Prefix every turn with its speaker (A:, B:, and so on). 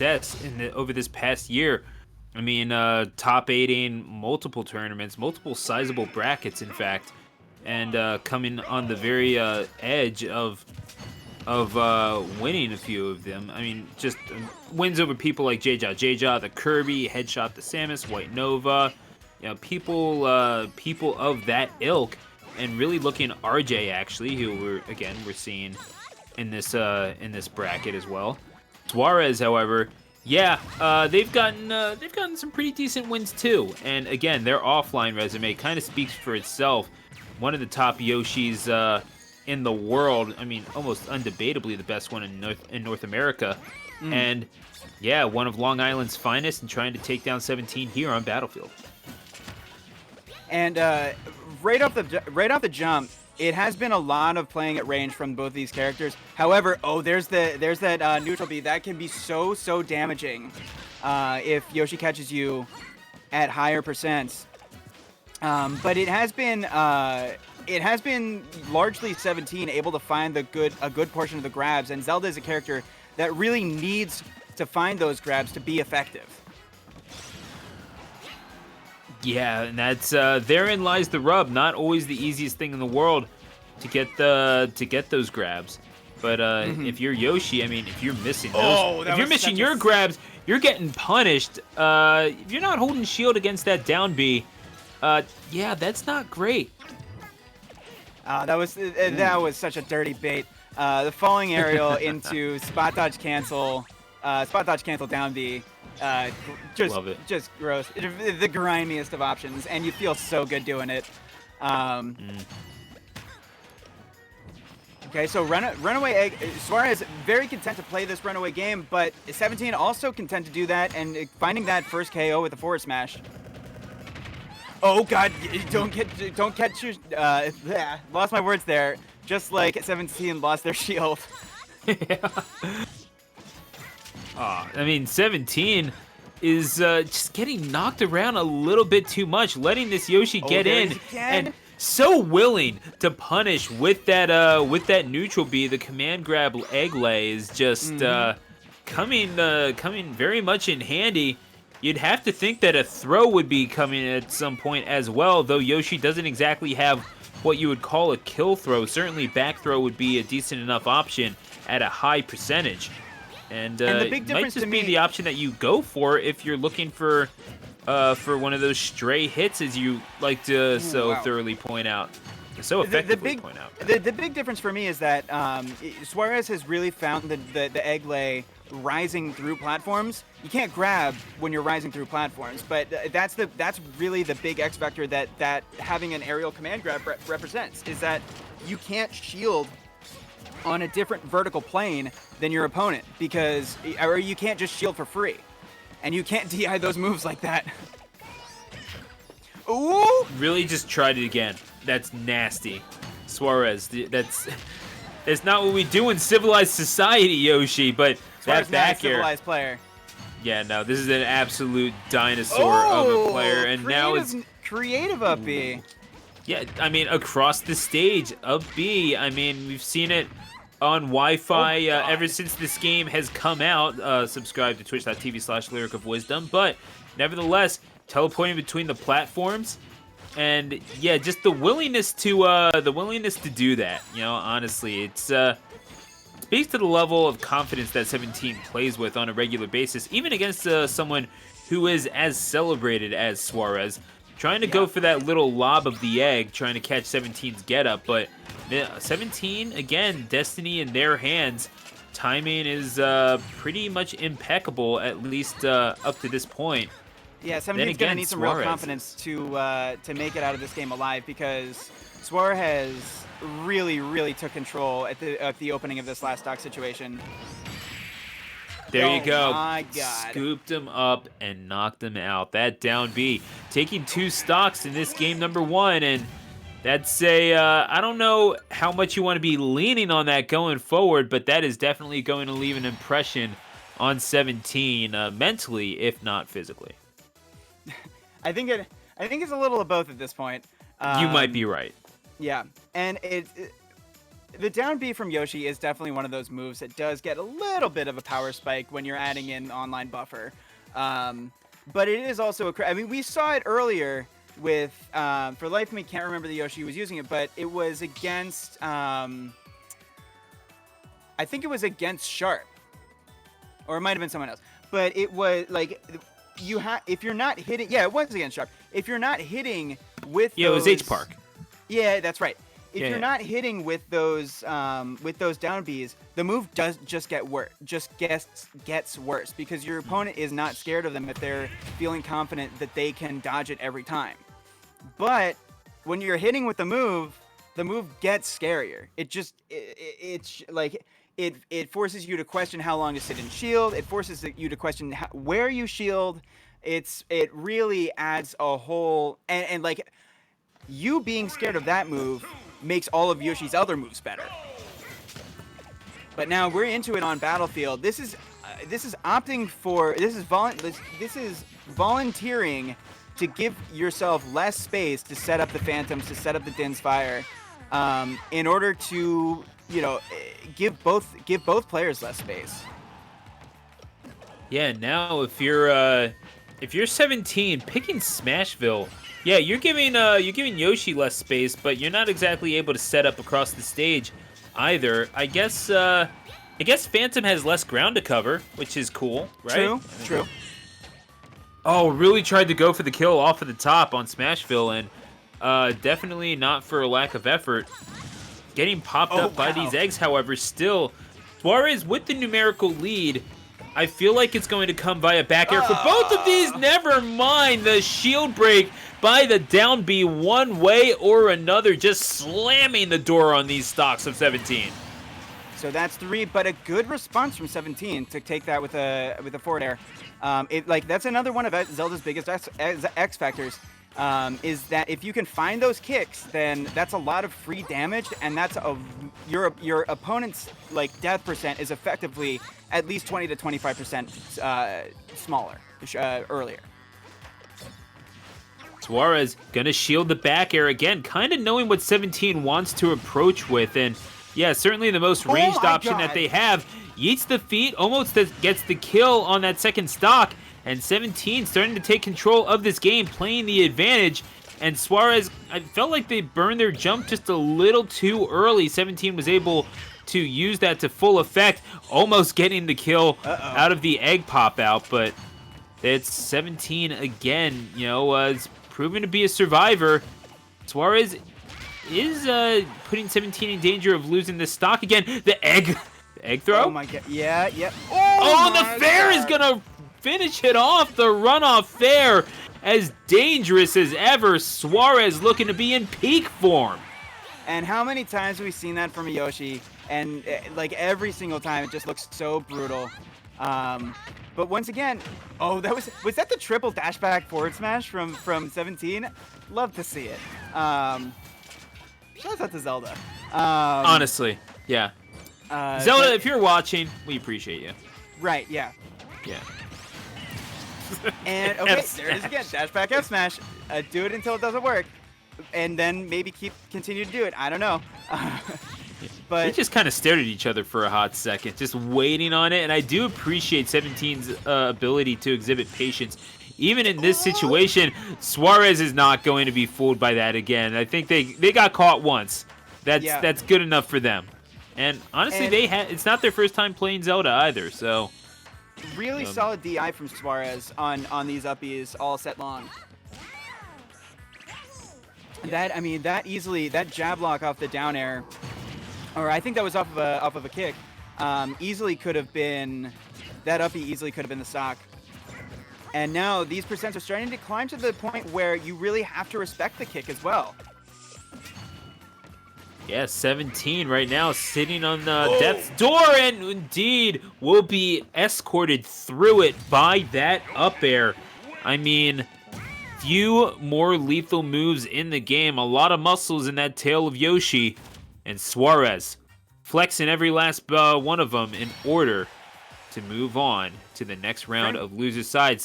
A: success over this past year. I mean, top aiding multiple tournaments, multiple sizable brackets, in fact, and coming on the very edge of winning a few of them. I mean, just wins over people like Jja, the Kirby, Headshot, the Samus, White Nova, people of that ilk, and really looking RJ actually, who we're seeing in this bracket as well. Suarez, however, they've gotten some pretty decent wins too, and again, their offline resume kind of speaks for itself. One of the top Yoshis in the world. I mean, almost undebatably the best one in North America, and one of Long Island's finest, and trying to take down 17 here on Battlefield.
B: And right off the jump, it has been a lot of playing at range from both these characters. However, there's that neutral B that can be so damaging if Yoshi catches you at higher percents. But it has been largely 17 able to find a good portion of the grabs, and Zelda is a character that really needs to find those grabs to be effective.
A: Yeah, and that's therein lies the rub. Not always the easiest thing in the world to get those grabs. But if you're Yoshi, I mean, if you're missing those, if you're missing your grabs, you're getting punished. If you're not holding shield against that down B, that's not great.
B: That was such a dirty bait. The falling aerial into spot dodge cancel down B.
A: Love it.
B: Just gross. The grimiest of options, and you feel so good doing it. Okay, so runaway egg. Suarez very content to play this runaway game, but 17 also content to do that and finding that first KO with the forward smash. Oh God! Don't catch your. Lost my words there. Just like 17 lost their shield.
A: I mean, 17 is just getting knocked around a little bit too much, letting this Yoshi get in, and so willing to punish with that neutral B. The command grab egg lay is just coming very much in handy. You'd have to think that a throw would be coming at some point as well, though Yoshi doesn't exactly have what you would call a kill throw. Certainly back throw would be a decent enough option at a high percentage. And the big difference might just be the option that you go for if you're looking for one of those stray hits, as you like to thoroughly point out. So effectively point out.
B: The big difference for me is that Suarez has really found the egg lay rising through platforms. You can't grab when you're rising through platforms, but that's really the big X factor that having an aerial command grab represents, is that you can't shield on a different vertical plane than your opponent, or you can't just shield for free, and you can't DI those moves like that. Ooh!
A: Really, just tried it again. That's nasty, Suarez. That's not what we do in civilized society, Yoshi. But
B: Suarez
A: that back
B: not a civilized player.
A: Yeah, no, this is an absolute dinosaur of a player, and now it's
B: creative up B.
A: Yeah, I mean, across the stage, up B. I mean, we've seen it on Wi-Fi ever since this game has come out. Subscribe to twitch.tv/lyricofwisdom. But nevertheless, teleporting between the platforms, and yeah, just the willingness to do that. You know, honestly, it's speaks to the level of confidence that 17 plays with on a regular basis, even against someone who is as celebrated as Suarez. Trying to go for that little lob of the egg, trying to catch 17's get up, but 17, again, destiny in their hands. Timing is pretty much impeccable, at least up to this point.
B: Yeah, 17's going to need some real confidence to make it out of this game alive, because Suarez really took control at the opening of this last stock situation.
A: There you go.
B: My God.
A: Scooped him up and knocked him out. That down B. Taking 2 stocks in this game number 1, and that's I don't know how much you want to be leaning on that going forward, but that is definitely going to leave an impression on 17 mentally, if not physically.
B: I think it's a little of both at this point.
A: You might be right.
B: Yeah, and The down B from Yoshi is definitely one of those moves that does get a little bit of a power spike when you're adding in online buffer. But it is also I mean, we saw it earlier with, for life of me, can't remember the Yoshi who was using it, but it was against, I think it was against Sharp. Or it might have been someone else. But it was, like, if you're not hitting, yeah, it was against Sharp. If you're not hitting with
A: Yeah,
B: those,
A: it was H-Park.
B: Yeah, that's right. If
A: Yeah,
B: you're not hitting with those down Bs, the move does just get worse. Just gets worse because your opponent is not scared of them if they're feeling confident that they can dodge it every time. But when you're hitting with the move gets scarier. It's like it forces you to question how long to sit in shield. It forces you to question where you shield. It really adds a whole and like you being scared of that move makes all of Yoshi's other moves better. But now we're into it on Battlefield. This is volunteering to give yourself less space to set up the Phantoms, to set up the Din's Fire, in order to, you know, give both players less space.
A: Yeah, now if you're 17, picking Smashville, yeah, you're giving Yoshi less space, but you're not exactly able to set up across the stage either. I guess Phantom has less ground to cover, which is cool, right?
B: True.
A: Oh, really tried to go for the kill off of the top on Smashville, and definitely not for a lack of effort. Getting popped up by these eggs, however, still, Suarez with the numerical lead. I feel like it's going to come via back air for both of these. Never mind the shield break by the down B one way or another, just slamming the door on these stocks of 17.
B: So that's 3, but a good response from 17 to take that with a forward air. That's another one of Zelda's biggest X factors. Is that if you can find those kicks, then that's a lot of free damage, and that's your opponent's like death percent is effectively at least 20 to 25% smaller earlier.
A: Suarez gonna shield the back air again, kind of knowing what 17 wants to approach with, and yeah, certainly the most ranged option that they have. Yeets the feet, almost gets the kill on that second stock, and 17 starting to take control of this game, playing the advantage. And Suarez, I felt like they burned their jump just a little too early. 17 was able to use that to full effect, almost getting the kill out of the egg pop out, but it's 17 again, you know, was proven to be a survivor. Suarez is putting 17 in danger of losing this stock again. The egg throw?
B: Oh my god, yeah, yep.
A: Oh, the fair is gonna finish it off, the runoff fair. As dangerous as ever, Suarez looking to be in peak form.
B: And how many times have we seen that from a Yoshi? And like every single time, it just looks so brutal. But once again, oh, was that the triple dashback forward smash from 17? Love to see it. Shout out to Zelda.
A: Honestly, yeah. Zelda, if you're watching, we appreciate you.
B: Right, yeah.
A: Yeah.
B: And okay, there it is again. Dashback F smash. Do it until it doesn't work, and then maybe continue to do it. I don't know. But
A: we just kind of stared at each other for a hot second, just waiting on it. And I do appreciate 17's ability to exhibit patience. Even in this situation, Suarez is not going to be fooled by that again. I think they got caught once. That's good enough for them. And honestly, it's not their first time playing Zelda either, so.
B: Really solid DI from Suarez on these uppies all set long. That jab lock off the down air, or I think that was off of a kick, easily could have been, that uppie easily could have been the stock. And now these percents are starting to climb to the point where you really have to respect the kick as well.
A: Yeah, 17 right now sitting on death's door, and indeed will be escorted through it by that up air. I mean, few more lethal moves in the game. A lot of muscles in that tail of Yoshi. And Suarez flexing every last one of them in order to move on to the next round of loser's side.